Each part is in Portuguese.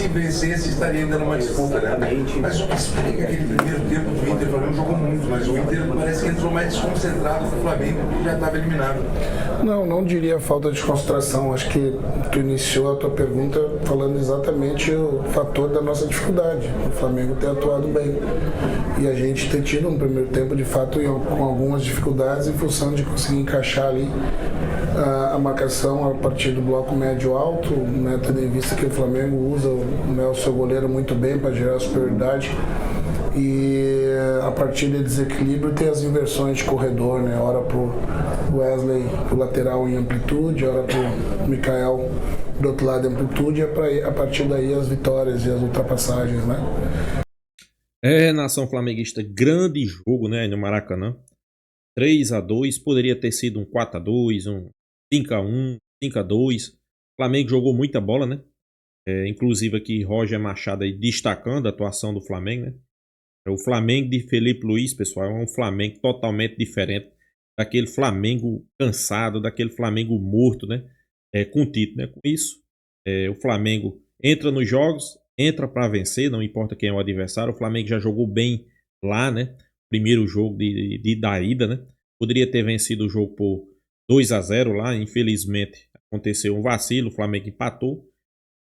se vencesse, estaria ainda numa disputa, né? Mas o que explica aquele primeiro tempo do Inter? O Flamengo jogou muito, mas o Inter parece que entrou mais desconcentrado que o Flamengo, que já estava eliminado. Não diria falta de concentração. Acho que tu iniciou a tua pergunta falando exatamente o fator da nossa dificuldade. O Flamengo tem atuado bem. E a gente tem tido um primeiro tempo, de fato, com algumas dificuldades em função de conseguir encaixar ali a marcação a partir do bloco médio-alto, né, tendo em vista que o Flamengo usa, né, o seu goleiro muito bem para gerar superioridade. E a partir de desequilíbrio tem as inversões de corredor, né? Ora pro Wesley pro lateral em amplitude, ora pro Mikael do outro lado em amplitude, e a partir daí as vitórias e as ultrapassagens, né? Nação flamenguista, grande jogo, né, no Maracanã. 3-2, poderia ter sido um 4-2, um 5-1, 5-2. O Flamengo jogou muita bola, né? Inclusive aqui Roger Machado aí destacando a atuação do Flamengo, né? O Flamengo de Felipe Luiz, pessoal, é um Flamengo totalmente diferente daquele Flamengo cansado, daquele Flamengo morto, né? Com título, né? Com isso, o Flamengo entra nos jogos, entra para vencer, não importa quem é o adversário. O Flamengo já jogou bem lá, né? Primeiro jogo da ida, né? Poderia ter vencido o jogo por 2-0 lá, infelizmente aconteceu um vacilo, o Flamengo empatou.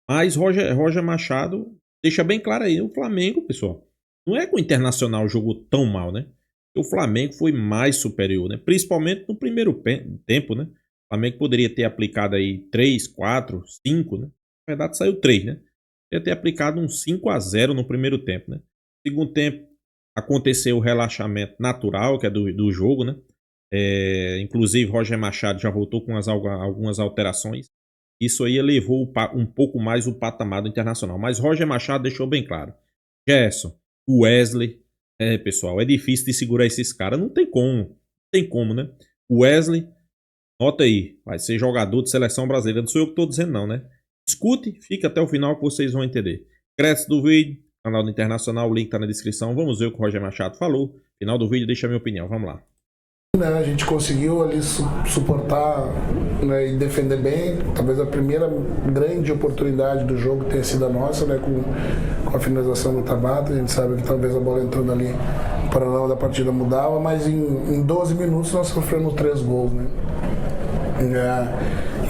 Mas Roger Machado deixa bem claro aí, o Flamengo, pessoal, não é que o Internacional jogou tão mal, né? O Flamengo foi mais superior, né? Principalmente no primeiro tempo, né? O Flamengo poderia ter aplicado aí 3, 4, 5, né? Na verdade saiu 3, né? Poderia ter aplicado um 5-0 no primeiro tempo, né? No segundo tempo aconteceu o relaxamento natural, que é do jogo, né? Inclusive Roger Machado já voltou com algumas alterações. Isso aí elevou um pouco mais o patamar do Internacional. Mas Roger Machado deixou bem claro. Gerson, o Wesley, pessoal, é difícil de segurar esses caras. Não tem como, né? O Wesley, nota aí, vai ser jogador de seleção brasileira. Não sou eu que estou dizendo não, né? Escute, fique até o final que vocês vão entender. Crédito do vídeo, canal do Internacional, o link está na descrição. Vamos ver o que o Roger Machado falou. Final do vídeo, deixa a minha opinião, vamos lá. A gente conseguiu ali suportar, né, e defender bem. Talvez a primeira grande oportunidade do jogo tenha sido a nossa, né, com a finalização do Tabata. A gente sabe que talvez a bola entrando ali, o panorama da partida mudava, mas em 12 minutos nós sofremos 3 gols, né?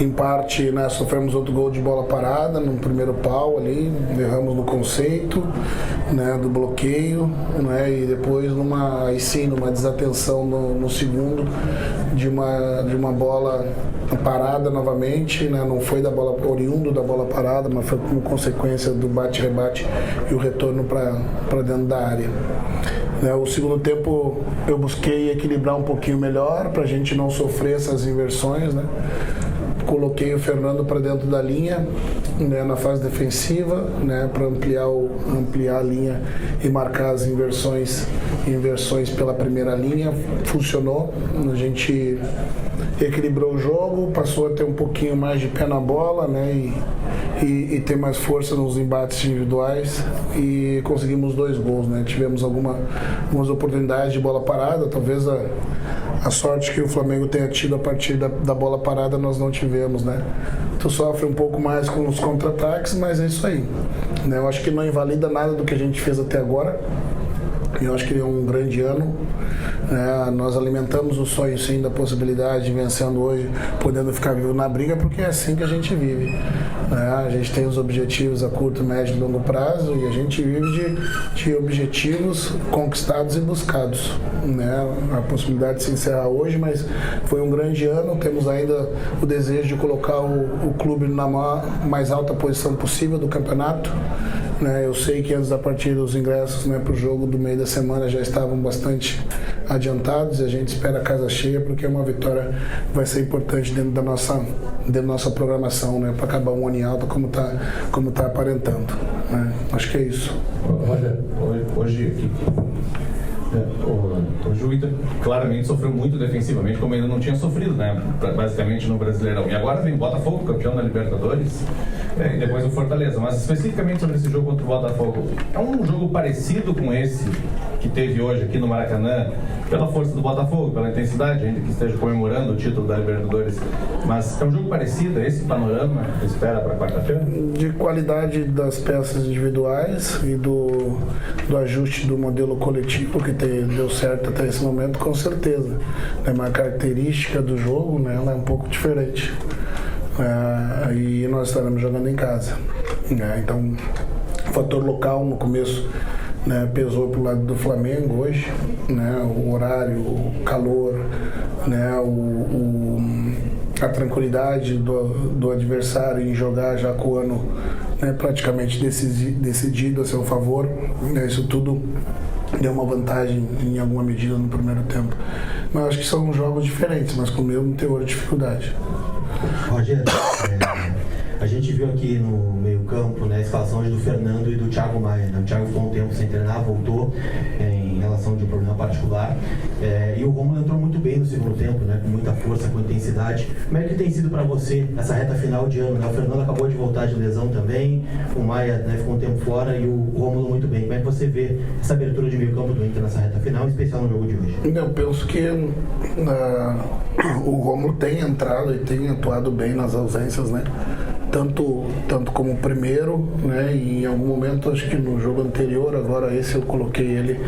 Em parte, né, sofremos outro gol de bola parada no primeiro pau ali, erramos no conceito, né, do bloqueio, né, e depois numa desatenção no segundo de uma bola parada novamente, né, não foi oriundo da bola parada, mas foi como consequência do bate-rebate e o retorno para dentro da área. O segundo tempo eu busquei equilibrar um pouquinho melhor para a gente não sofrer essas inversões, né? Coloquei o Fernando para dentro da linha, né, na fase defensiva, né, para ampliar a linha e marcar as inversões pela primeira linha. Funcionou, a gente equilibrou o jogo, passou a ter um pouquinho mais de pé na bola, né, e ter mais força nos embates individuais, e conseguimos 2 gols, né. Tivemos algumas oportunidades de bola parada, talvez a sorte que o Flamengo tenha tido a partir da bola parada nós não tivemos, né. Tu sofre um pouco mais com os contra-ataques, mas é isso aí, né. Eu acho que não invalida nada do que a gente fez até agora. Eu acho que é um grande ano, né? Nós alimentamos o sonho sim da possibilidade de vencendo hoje, podendo ficar vivo na briga, porque é assim que a gente vive, né? A gente tem os objetivos a curto, médio e longo prazo, e a gente vive de objetivos conquistados e buscados, né? A possibilidade de se encerrar hoje, mas foi um grande ano. Temos ainda o desejo de colocar o clube na mais alta posição possível do campeonato, né? Eu sei que antes da partida os ingressos, né, para o jogo do meio da semana já estavam bastante adiantados, e a gente espera a casa cheia, porque é uma vitória que vai ser importante dentro da nossa programação, né, para acabar um ano em alta como tá aparentando, né? Acho que é isso. Olha, hoje o Inter claramente sofreu muito defensivamente, como ainda não tinha sofrido, né, basicamente no Brasileirão. E agora vem Botafogo, campeão da Libertadores, E depois o Fortaleza. Mas especificamente sobre esse jogo contra o Botafogo, é um jogo parecido com esse que teve hoje aqui no Maracanã, pela força do Botafogo, pela intensidade, ainda que esteja comemorando o título da Libertadores. Mas é um jogo parecido, é esse panorama que espera para quarta-feira? De qualidade das peças individuais e do ajuste do modelo coletivo que deu certo até esse momento, com certeza. Mas a característica do jogo, né, ela é um pouco diferente. E nós estaremos jogando em casa. Então, o fator local no começo, né, pesou para o lado do Flamengo hoje, né, o horário, o calor, né, a tranquilidade do adversário em jogar já com o ano, né, praticamente decidido a seu favor, né, isso tudo deu uma vantagem em alguma medida no primeiro tempo. Mas acho que são jogos diferentes, mas com o mesmo teor de dificuldade. Roger, a gente viu aqui no meio-campo, né, a escalação hoje do Fernando e do Thiago Maia. Né? O Thiago ficou um tempo sem treinar, voltou em relação de um problema particular. E o Rômulo entrou muito bem no segundo tempo, né, com muita força, com intensidade. Como é que tem sido para você essa reta final de ano? Né? O Fernando acabou de voltar de lesão também, o Maia, né, ficou um tempo fora e o Rômulo muito bem. Como é que você vê essa abertura de meio-campo do Inter nessa reta final, em especial no jogo de hoje? Eu penso que o Rômulo tem entrado e tem atuado bem nas ausências, né? Tanto como o primeiro, né? E em algum momento, acho que no jogo anterior, agora esse eu coloquei ele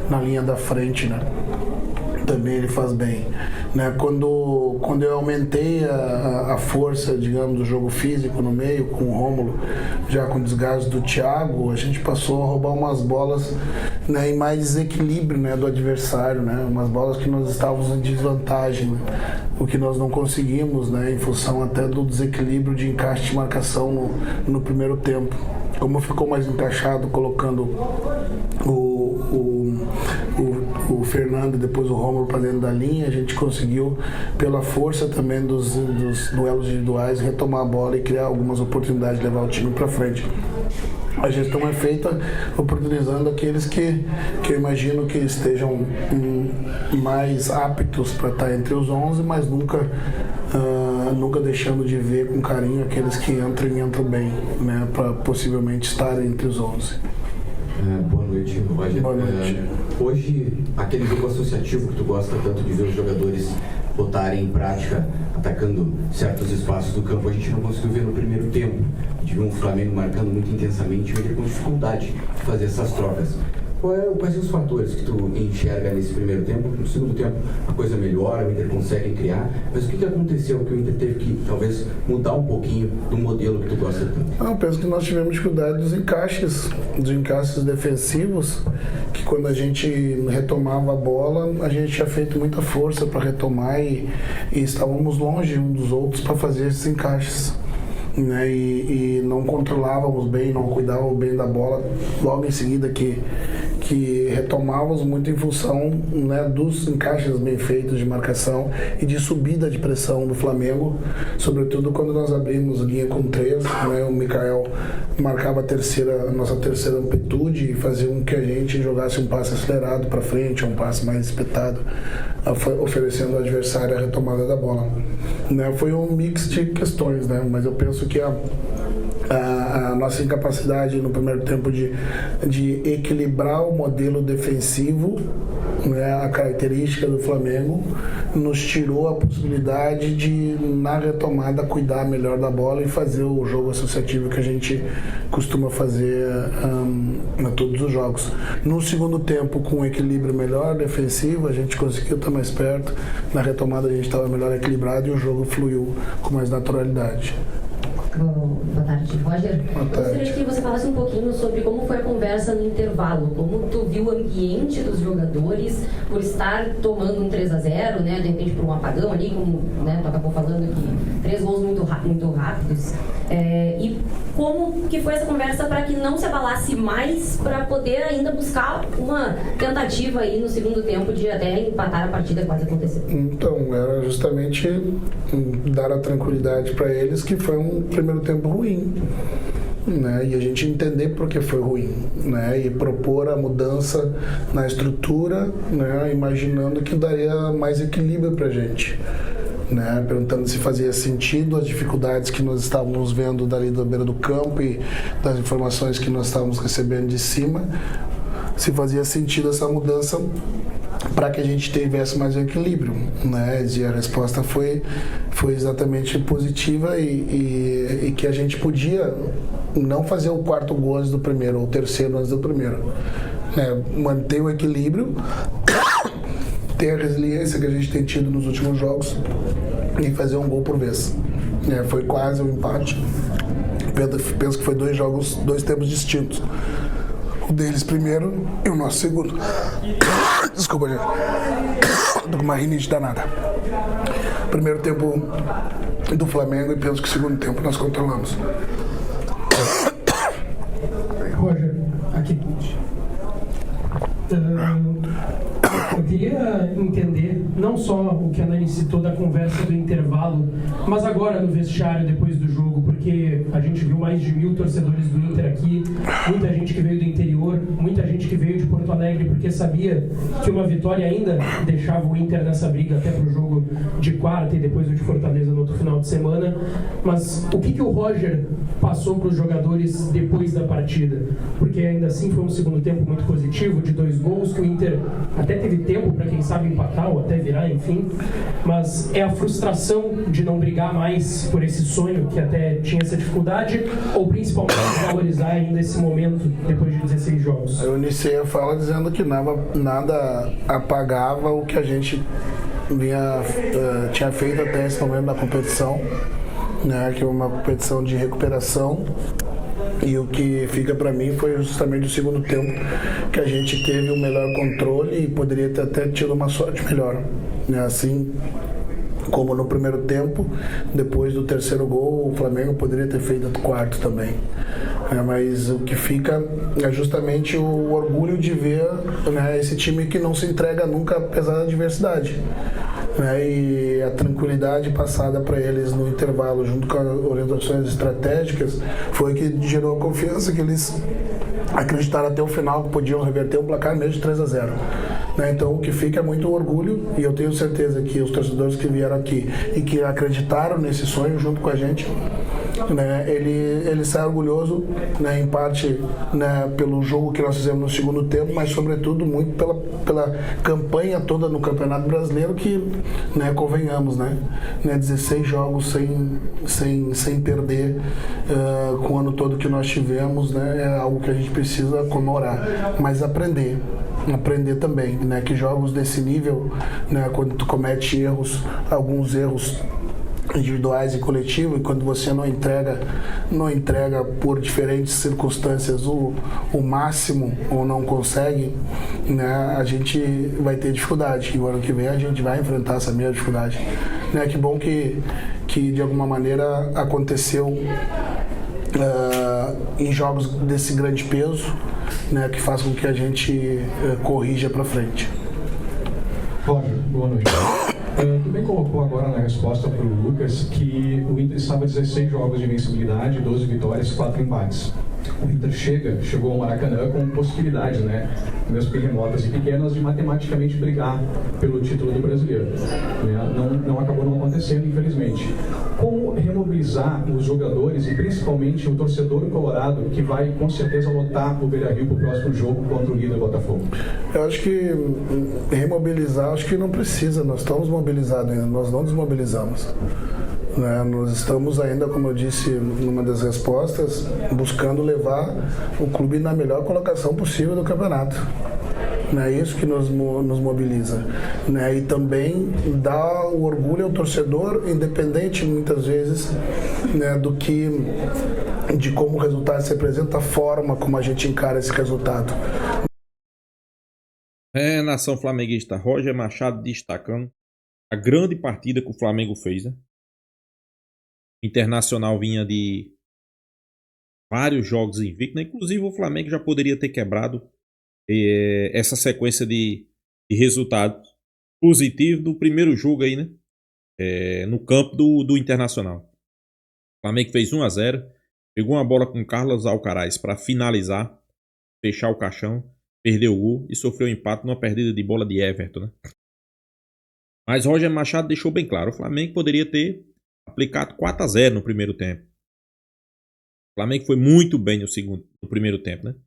na linha da frente, né? Também ele faz bem, né? Quando eu aumentei a força, digamos, do jogo físico no meio com o Rômulo, já com o desgaste do Thiago, a gente passou a roubar umas bolas, né, em mais desequilíbrio, né, do adversário, né? Umas bolas que nós estávamos em desvantagem, né? O que nós não conseguimos, né, em função até do desequilíbrio de encaixe de marcação no primeiro tempo. Como ficou mais encaixado, colocando o Fernando e depois o Rômulo para dentro da linha, a gente conseguiu, pela força também dos duelos individuais, retomar a bola e criar algumas oportunidades de levar o time para frente. A gestão é feita oportunizando aqueles que eu imagino que estejam mais aptos para estar entre os 11, mas nunca deixando de ver com carinho aqueles que entram bem, né, para possivelmente estarem entre os 11. Boa noite, Roger. Boa noite. Hoje, aquele jogo associativo que tu gosta tanto de ver os jogadores botarem em prática, atacando certos espaços do campo, a gente não conseguiu ver no primeiro tempo. A gente viu um Flamengo marcando muito intensamente, mas com dificuldade de fazer essas trocas. Quais são os fatores que tu enxerga nesse primeiro tempo? No segundo tempo a coisa melhora, o Inter consegue criar, mas o que aconteceu que o Inter teve que talvez mudar um pouquinho do modelo que tu gosta tanto? Eu penso que nós tivemos dificuldade dos encaixes defensivos, que quando a gente retomava a bola, a gente tinha feito muita força para retomar e estávamos longe uns dos outros para fazer esses encaixes. Né, e não controlávamos bem, não cuidávamos bem da bola logo em seguida que retomávamos muito em função, né, dos encaixes bem feitos de marcação e de subida de pressão do Flamengo, sobretudo quando nós abrimos linha com 3, né, o Mikael marcava a nossa terceira amplitude e fazia com que a gente jogasse um passe acelerado para frente, um passe mais espetado, oferecendo ao adversário a retomada da bola. Né, foi um mix de questões, né, mas eu penso que a nossa incapacidade no primeiro tempo de equilibrar o modelo defensivo, né, a característica do Flamengo, nos tirou a possibilidade de, na retomada, cuidar melhor da bola e fazer o jogo associativo que a gente costuma fazer em todos os jogos. No segundo tempo, com um equilíbrio melhor defensivo, a gente conseguiu estar mais perto, na retomada a gente estava melhor equilibrado e o jogo fluiu com mais naturalidade. Boa tarde, Roger. Boa tarde. Eu gostaria que você falasse um pouquinho sobre como foi a conversa no intervalo, como tu viu o ambiente dos jogadores por estar tomando um 3-0, né, de repente por um apagão ali, como, né, tu acabou falando que 3 gols muito rápidos. E como que foi essa conversa para que não se abalasse mais, para poder ainda buscar uma tentativa aí no segundo tempo de até empatar a partida, quase aconteceu? Então, era justamente dar a tranquilidade para eles que foi um primeiro tempo ruim, né? E a gente entender por que foi ruim, né? E propor a mudança na estrutura, né? Imaginando que daria mais equilíbrio para a gente. né, perguntando se fazia sentido as dificuldades que nós estávamos vendo dali da beira do campo e das informações que nós estávamos recebendo de cima, se fazia sentido essa mudança para que a gente tivesse mais um equilíbrio, né? E a resposta foi exatamente positiva e que a gente podia não fazer o quarto gol antes do primeiro ou o terceiro antes do primeiro, né? Manter o equilíbrio, ter a resiliência que a gente tem tido nos últimos jogos e fazer um gol por vez, né? Foi quase um empate. Penso que foi dois tempos distintos. O deles primeiro e o nosso segundo. Desculpa, gente. Tô com uma rinite danada. Primeiro tempo do Flamengo e penso que o segundo tempo nós controlamos. Roger, aqui. Eu queria entender não só o que a Nani citou da conversa do intervalo, mas agora no vestiário depois do jogo, porque a gente viu mais de 1000 torcedores do Inter aqui, muita gente que veio do interior, muita gente que veio de Porto Alegre porque sabia que uma vitória ainda deixava o Inter nessa briga até pro jogo de quarta e depois o de Fortaleza no outro final de semana. Mas o que o Roger passou para os jogadores depois da partida? Porque ainda assim foi um segundo tempo muito positivo, de 2 gols, que o Inter até teve tempo para quem sabe empatar ou até virar, enfim, mas é a frustração de não brigar mais por esse sonho que até tinha essa dificuldade, ou principalmente valorizar ainda esse momento depois de 16 jogos? Eu iniciei a fala dizendo que nada apagava o que a gente tinha feito até esse momento da competição, né, que é uma competição de recuperação. E o que fica para mim foi justamente o segundo tempo, que a gente teve o melhor controle e poderia ter até tido uma sorte melhor, né? Assim como no primeiro tempo, depois do terceiro gol, o Flamengo poderia ter feito o quarto também. Mas o que fica é justamente o orgulho de ver, né, esse time que não se entrega nunca apesar da adversidade. E a tranquilidade passada para eles no intervalo, junto com as orientações estratégicas, foi que gerou a confiança que eles acreditaram até o final que podiam reverter o placar mesmo de 3-0. Então o que fica é muito orgulho, e eu tenho certeza que os torcedores que vieram aqui e que acreditaram nesse sonho junto com a gente, ele sai orgulhoso, em parte, pelo jogo que nós fizemos no segundo tempo, mas sobretudo muito pela campanha toda no Campeonato Brasileiro, que, convenhamos, 16 jogos sem perder, com o ano todo que nós tivemos, é algo que a gente precisa comemorar, mas aprender também, que jogos desse nível, quando tu comete erros, alguns erros individuais e coletivos, e quando você não entrega por diferentes circunstâncias o máximo, ou não consegue, a gente vai ter dificuldade, e o ano que vem a gente vai enfrentar essa mesma dificuldade. Que bom que de alguma maneira aconteceu em jogos desse grande peso, que faz com que a gente corrija para frente. Roger, boa noite. Tu bem colocou agora na resposta para o Lucas que o Inter estava 16 jogos de invencibilidade, 12 vitórias, 4 empates. O Inter chegou ao Maracanã com possibilidades, mesmo que remotas e pequenas, de matematicamente brigar pelo título do Brasileiro. Não acabou não acontecendo, infelizmente. Como remobilizar os jogadores e principalmente o torcedor colorado, que vai com certeza lotar o Beira-Rio para o próximo jogo contra o líder Botafogo? Eu acho que remobilizar, acho que não precisa, nós estamos mobilizados ainda, nós não desmobilizamos. Nós estamos ainda, como eu disse numa das respostas, buscando levar o clube na melhor colocação possível do campeonato. É isso que nos mobiliza. E também dá o orgulho ao torcedor, independente muitas vezes de como o resultado se apresenta, a forma como a gente encara esse resultado. Nação flamenguista, Roger Machado destacando a grande partida que o Flamengo fez. Internacional vinha de vários jogos invicto, inclusive o Flamengo já poderia ter quebrado essa sequência de resultados positivos do primeiro jogo aí, no campo do Internacional. O Flamengo fez 1-0, pegou uma bola com Carlos Alcaraz para finalizar, fechar o caixão, perdeu o gol e sofreu um empate numa perdida de bola de Everton, Mas Roger Machado deixou bem claro, o Flamengo poderia ter aplicado 4-0 no primeiro tempo. O Flamengo foi muito bem no primeiro tempo, né? No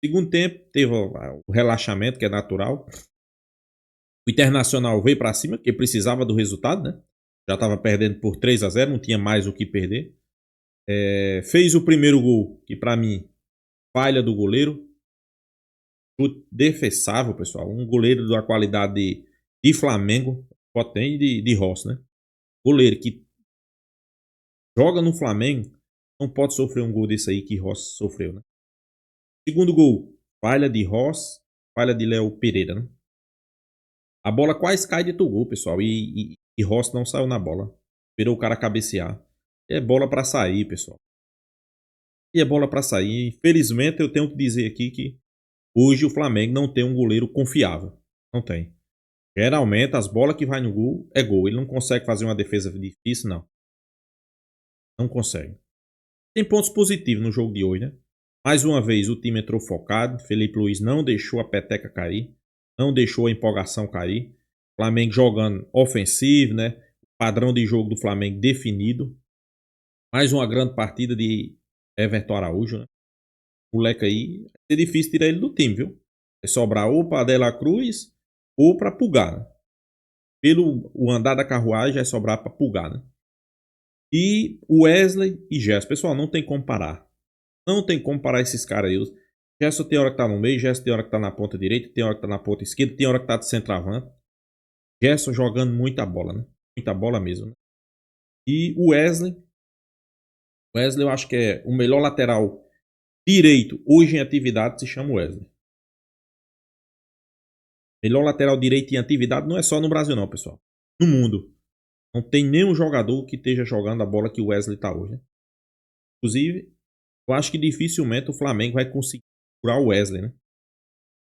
segundo tempo teve o relaxamento, que é natural. O Internacional veio para cima, porque precisava do resultado, né? Já estava perdendo por 3-0, não tinha mais o que perder. Fez o primeiro gol, que para mim, falha do goleiro. Chute defensável, pessoal. Um goleiro da qualidade de Flamengo, potente de Rossi, né? Goleiro que joga no Flamengo, não pode sofrer um gol desse aí que Rossi sofreu, né? Segundo gol, falha de Rossi, falha de Léo Pereira, né? A bola quase cai de gol, pessoal. E Rossi não saiu na bola. Esperou o cara cabecear. É bola para sair, pessoal. E é bola para sair. Infelizmente, eu tenho que dizer aqui que hoje o Flamengo não tem um goleiro confiável. Não tem. Geralmente, as bolas que vai no gol é gol. Ele não consegue fazer uma defesa difícil, não. Não consegue. Tem pontos positivos no jogo de hoje, né? Mais uma vez, o time entrou focado. Felipe Luiz não deixou a peteca cair. Não deixou a empolgação cair. Flamengo jogando ofensivo, né? O padrão de jogo do Flamengo definido. Mais uma grande partida de Everton Araújo, né? O moleque aí, é difícil tirar ele do time, viu? É sobrar ou para De La Cruz ou para Pulgar, né? Pelo o andar da carruagem é sobrar para Pulgar, né? E o Wesley e Gerson. Pessoal, não tem como parar. Não tem como parar esses caras aí. Gerson tem hora que tá no meio, Gerson tem hora que tá na ponta direita, tem hora que tá na ponta esquerda, tem hora que tá de centroavante. Gerson jogando muita bola, né? Muita bola mesmo, né? E o Wesley eu acho que é o melhor lateral direito hoje em atividade, se chama Wesley. Melhor lateral direito em atividade não é só no Brasil não, pessoal. No mundo. Não tem nenhum jogador que esteja jogando a bola que o Wesley tá hoje, né? Inclusive, eu acho que dificilmente o Flamengo vai conseguir curar o Wesley, né?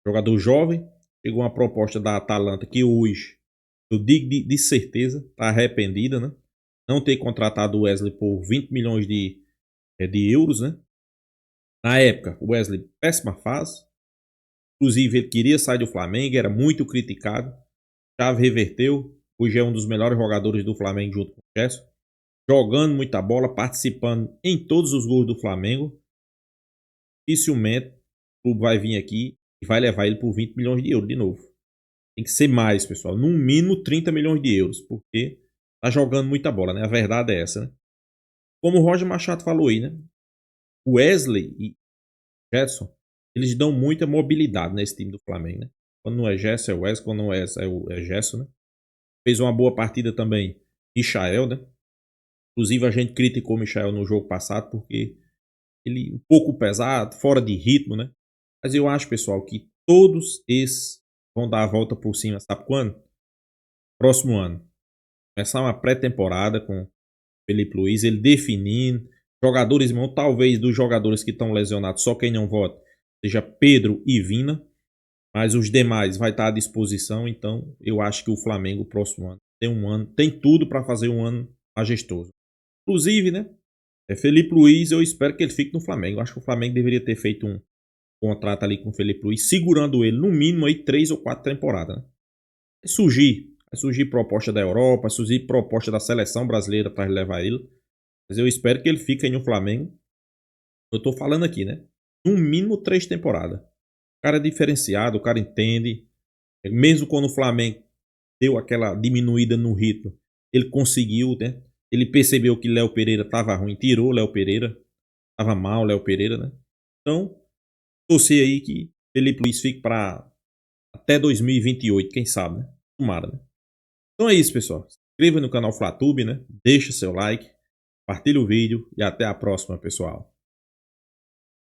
Jogador jovem, pegou uma proposta da Atalanta que hoje, eu digo de certeza, tá arrependida, né? Não ter contratado o Wesley por 20 milhões de euros, né? Na época, o Wesley, péssima fase. Inclusive, ele queria sair do Flamengo, era muito criticado. Chave reverteu. Hoje é um dos melhores jogadores do Flamengo junto com o Gerson. Jogando muita bola, participando em todos os gols do Flamengo. Dificilmente o clube vai vir aqui e vai levar ele por 20 milhões de euros de novo. Tem que ser mais, pessoal. No mínimo 30 milhões de euros. Porque tá jogando muita bola, né? A verdade é essa, né? Como o Roger Machado falou aí, né? O Wesley e Gerson, eles dão muita mobilidade nesse time do Flamengo, né? Quando não é Gerson, é o Wesley. Quando não é Gerson, né? Fez uma boa partida também Michael, né? Inclusive a gente criticou o Michael no jogo passado porque ele um pouco pesado, fora de ritmo, né? Mas eu acho, pessoal, que todos esses vão dar a volta por cima, sabe quando? Próximo ano. Começar uma pré-temporada com Felipe Luiz, ele definindo. Jogadores, irmão, talvez dos jogadores que estão lesionados, só quem não vota seja Pedro e Vina. Mas os demais vai estar à disposição. Então, eu acho que o Flamengo, próximo ano, tem tudo para fazer um ano majestoso. Inclusive, né? Felipe Luiz, eu espero que ele fique no Flamengo. Eu acho que o Flamengo deveria ter feito um contrato ali com o Felipe Luiz, segurando ele no mínimo aí 3 ou 4 temporadas, né? Vai surgir proposta da Europa, vai surgir proposta da seleção brasileira para levar ele. Mas eu espero que ele fique aí no Flamengo. Eu tô falando aqui, né? No mínimo 3 temporadas. O cara é diferenciado, o cara entende. Mesmo quando o Flamengo deu aquela diminuída no ritmo, ele conseguiu, né? Ele percebeu que Léo Pereira estava ruim, tirou Léo Pereira. Estava mal Léo Pereira, né? Então, torcer aí que Felipe Luiz fique para até 2028, quem sabe, né? Tomara, né? Então é isso, pessoal. Se inscreva no canal Flatube, né? Deixa seu like, compartilhe o vídeo e até a próxima, pessoal.